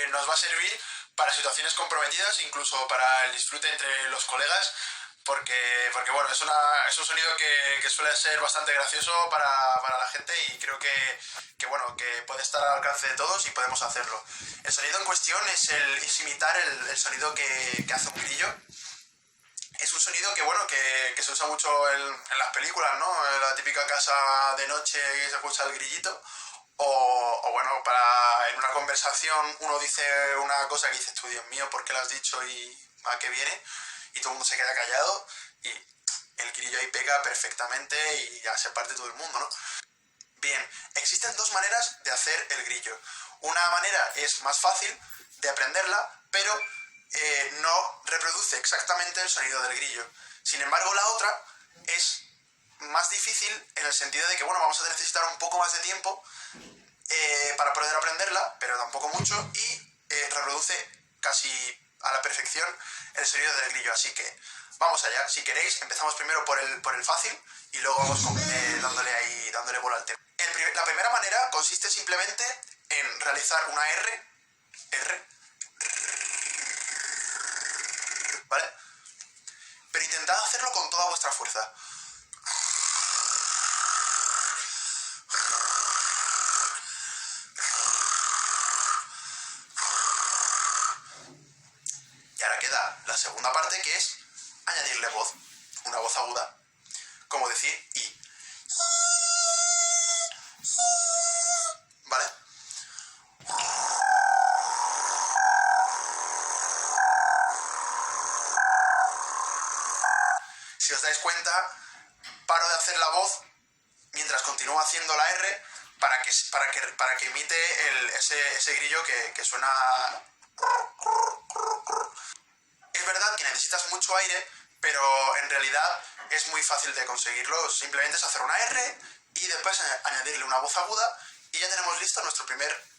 nos va a servir para situaciones comprometidas, incluso para el disfrute entre los colegas, porque bueno, es un sonido que suele ser bastante gracioso para la gente y creo bueno, que puede estar al alcance de todos y podemos hacerlo. El sonido en cuestión es imitar el sonido que hace un grillo. Es un sonido que se usa mucho en las películas, ¿no? En la típica casa de noche que se escucha el grillito. O bueno, en una conversación uno dice una cosa que dices tú, Dios mío, ¿por qué lo has dicho y a qué viene? Y todo el mundo se queda callado y el grillo ahí pega perfectamente y ya se parte todo el mundo, ¿no? Bien, existen dos maneras de hacer el grillo. Una manera es más fácil de aprenderla, pero no reproduce exactamente el sonido del grillo. Sin embargo, la otra es más difícil en el sentido de que, bueno, vamos a necesitar un poco más de tiempo para poder aprenderla, pero tampoco mucho, y reproduce casi a la perfección el sonido del grillo. Así que vamos allá. Si queréis, empezamos primero por el fácil y luego vamos dándole bola al tema. La primera manera consiste simplemente en realizar una R, ¿vale? Pero intentad hacerlo con toda vuestra fuerza. Y ahora queda la segunda parte, que es añadirle voz, una voz aguda, como decir y. ¿Vale? Si os dais cuenta, paro de hacer la voz mientras continúo haciendo la R para que imite ese grillo que suena. Es verdad que necesitas mucho aire, pero en realidad es muy fácil de conseguirlo. Simplemente es hacer una R y después añadirle una voz aguda y ya tenemos listo nuestro primer